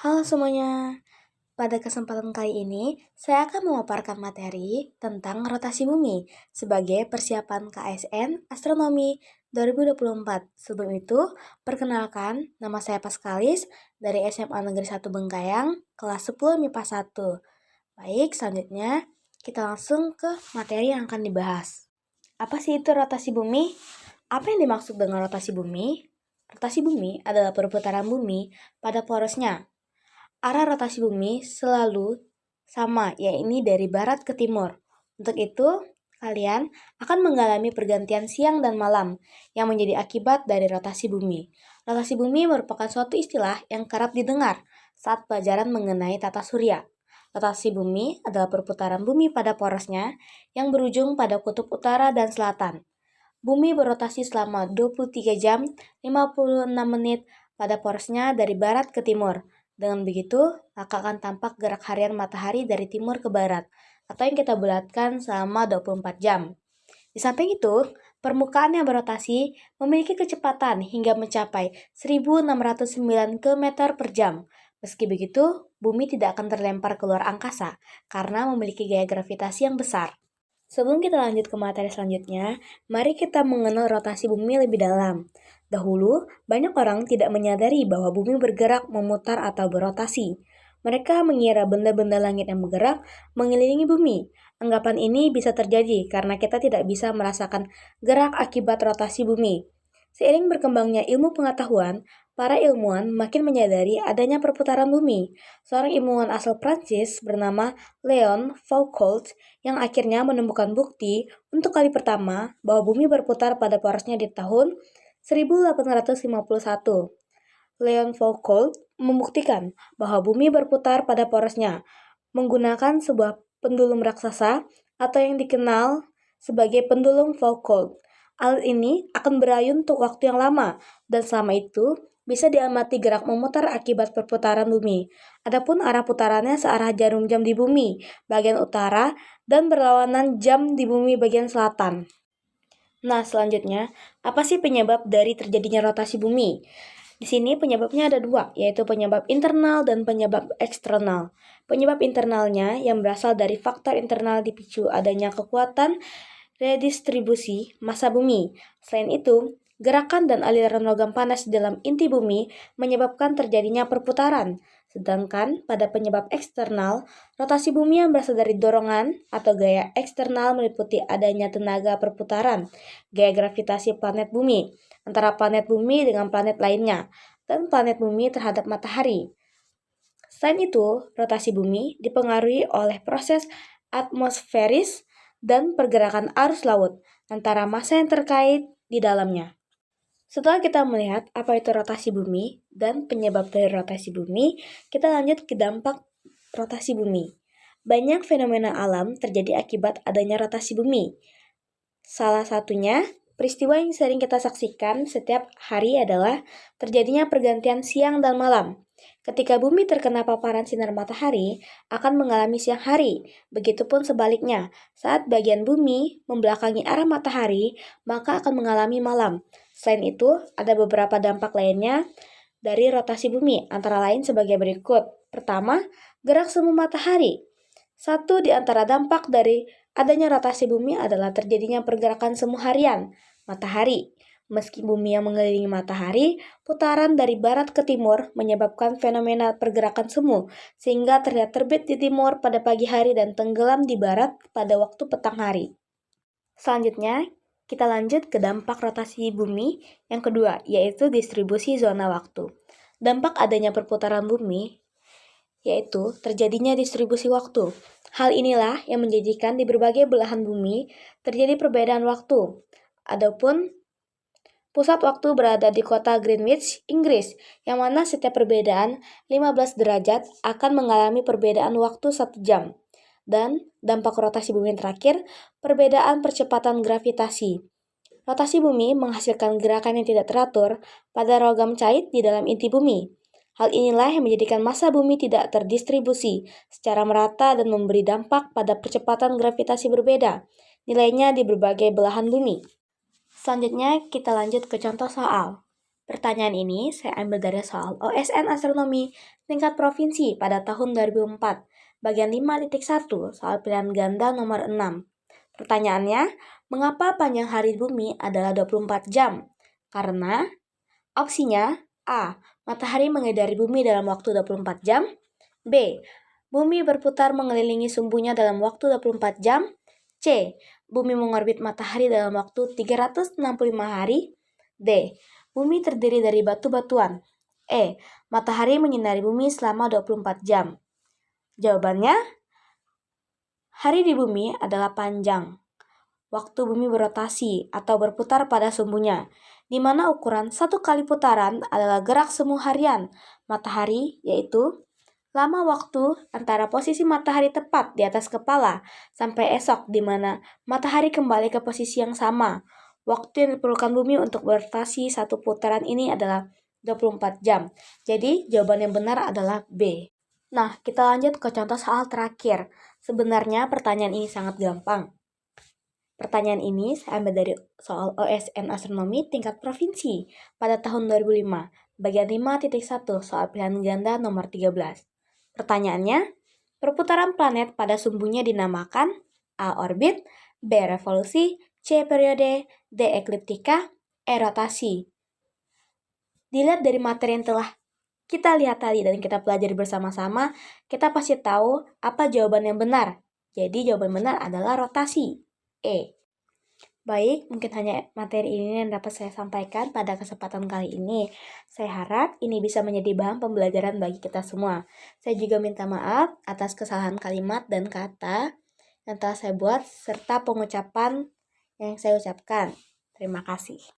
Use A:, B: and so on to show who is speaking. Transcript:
A: Halo semuanya, pada kesempatan kali ini saya akan memaparkan materi tentang rotasi bumi sebagai persiapan KSN Astronomi 2024. Sebelum itu, perkenalkan nama saya Paskalis dari SMA Negeri 1 Bengkayang, kelas 10 MIPA 1. Baik, selanjutnya kita langsung ke materi yang akan dibahas. Apa sih itu rotasi bumi? Apa yang dimaksud dengan rotasi bumi? Rotasi bumi adalah perputaran bumi pada porosnya. Arah rotasi bumi selalu sama, yaitu dari barat ke timur. Untuk itu, kalian akan mengalami pergantian siang dan malam yang menjadi akibat dari rotasi bumi. Rotasi bumi merupakan suatu istilah yang kerap didengar saat pelajaran mengenai tata surya. Rotasi bumi adalah perputaran bumi pada porosnya yang berujung pada kutub utara dan selatan. Bumi berotasi selama 23 jam 56 menit pada porosnya dari barat ke timur. Dengan begitu, maka akan tampak gerak harian matahari dari timur ke barat, atau yang kita bulatkan selama 24 jam. Di samping itu, permukaan yang berotasi memiliki kecepatan hingga mencapai 1609 km per jam. Meski begitu, bumi tidak akan terlempar keluar angkasa karena memiliki gaya gravitasi yang besar. Sebelum kita lanjut ke materi selanjutnya, mari kita mengenal rotasi bumi lebih dalam. Dahulu, banyak orang tidak menyadari bahwa bumi bergerak, memutar, atau berotasi. Mereka mengira benda-benda langit yang bergerak mengelilingi bumi. Anggapan ini bisa terjadi karena kita tidak bisa merasakan gerak akibat rotasi bumi. Seiring berkembangnya ilmu pengetahuan, para ilmuwan makin menyadari adanya perputaran bumi. Seorang ilmuwan asal Prancis bernama Leon Foucault yang akhirnya menemukan bukti untuk kali pertama bahwa bumi berputar pada porosnya di tahun 1851. Leon Foucault membuktikan bahwa bumi berputar pada porosnya menggunakan sebuah pendulum raksasa atau yang dikenal sebagai pendulum Foucault. Alat ini akan berayun untuk waktu yang lama dan selama itu bisa diamati gerak memutar akibat perputaran bumi. Adapun arah putarannya searah jarum jam di bumi bagian utara dan berlawanan jam di bumi bagian selatan. Nah, selanjutnya, apa sih penyebab dari terjadinya rotasi bumi? Di sini penyebabnya ada dua, yaitu penyebab internal dan penyebab eksternal. Penyebab internalnya yang berasal dari faktor internal dipicu adanya kekuatan redistribusi massa bumi. Selain itu, gerakan dan aliran logam panas di dalam inti bumi menyebabkan terjadinya perputaran. Sedangkan pada penyebab eksternal, rotasi bumi yang berasal dari dorongan atau gaya eksternal meliputi adanya tenaga perputaran, gaya gravitasi planet bumi, antara planet bumi dengan planet lainnya, dan planet bumi terhadap matahari. Selain itu, rotasi bumi dipengaruhi oleh proses atmosferis dan pergerakan arus laut antara massa yang terkait di dalamnya. Setelah kita melihat apa itu rotasi bumi dan penyebab dari rotasi bumi, kita lanjut ke dampak rotasi bumi. Banyak fenomena alam terjadi akibat adanya rotasi bumi. Salah satunya, peristiwa yang sering kita saksikan setiap hari adalah terjadinya pergantian siang dan malam. Ketika bumi terkena paparan sinar matahari, akan mengalami siang hari. Begitupun sebaliknya, saat bagian bumi membelakangi arah matahari, maka akan mengalami malam. Selain itu, ada beberapa dampak lainnya dari rotasi bumi, antara lain sebagai berikut. Pertama, gerak semu matahari. Satu di antara dampak dari adanya rotasi bumi adalah terjadinya pergerakan semu harian, matahari. Meski bumi yang mengelilingi matahari, putaran dari barat ke timur menyebabkan fenomena pergerakan semu, sehingga terlihat terbit di timur pada pagi hari dan tenggelam di barat pada waktu petang hari. Selanjutnya, kita lanjut ke dampak rotasi bumi yang kedua, yaitu distribusi zona waktu. Dampak adanya perputaran bumi yaitu terjadinya distribusi waktu. Hal inilah yang menjadikan di berbagai belahan bumi terjadi perbedaan waktu. Adapun pusat waktu berada di kota Greenwich, Inggris, yang mana setiap perbedaan 15 derajat akan mengalami perbedaan waktu 1 jam. Dan dampak rotasi bumi terakhir, perbedaan percepatan gravitasi. Rotasi bumi menghasilkan gerakan yang tidak teratur pada logam cair di dalam inti bumi. Hal inilah yang menjadikan massa bumi tidak terdistribusi secara merata dan memberi dampak pada percepatan gravitasi berbeda, nilainya di berbagai belahan bumi. Selanjutnya kita lanjut ke contoh soal. Pertanyaan ini saya ambil dari soal OSN Astronomi tingkat provinsi pada tahun 2004, bagian 5.1, soal pilihan ganda nomor 6. Pertanyaannya, mengapa panjang hari bumi adalah 24 jam? Karena opsinya A. Matahari mengelilingi bumi dalam waktu 24 jam. B. Bumi berputar mengelilingi sumbunya dalam waktu 24 jam. C. Bumi mengorbit matahari dalam waktu 365 hari. D. Bumi terdiri dari batu-batuan. E. Matahari menyinari bumi selama 24 jam. Jawabannya, hari di bumi adalah panjang. Waktu bumi berotasi atau berputar pada sumbunya, di mana ukuran satu kali putaran adalah gerak semu harian matahari, yaitu lama waktu antara posisi matahari tepat di atas kepala sampai esok, di mana matahari kembali ke posisi yang sama. Waktu yang diperlukan bumi untuk berotasi satu putaran ini adalah 24 jam. Jadi, jawaban yang benar adalah B. Nah, kita lanjut ke contoh soal terakhir. Sebenarnya pertanyaan ini sangat gampang. Pertanyaan ini saya ambil dari soal OSN Astronomi tingkat provinsi pada tahun 2005, bagian 5.1, soal pilihan ganda nomor 13. Pertanyaannya, perputaran planet pada sumbunya dinamakan A. Orbit, B. Revolusi, C. Periode, D. Ekliptika, E. Rotasi. Dilihat dari materi yang telah kita lihat tadi dan kita pelajari bersama-sama, kita pasti tahu apa jawaban yang benar. Jadi jawaban benar adalah rotasi. E. Baik, mungkin hanya materi ini yang dapat saya sampaikan pada kesempatan kali ini. Saya harap ini bisa menjadi bahan pembelajaran bagi kita semua. Saya juga minta maaf atas kesalahan kalimat dan kata yang telah saya buat serta pengucapan yang saya ucapkan. Terima kasih.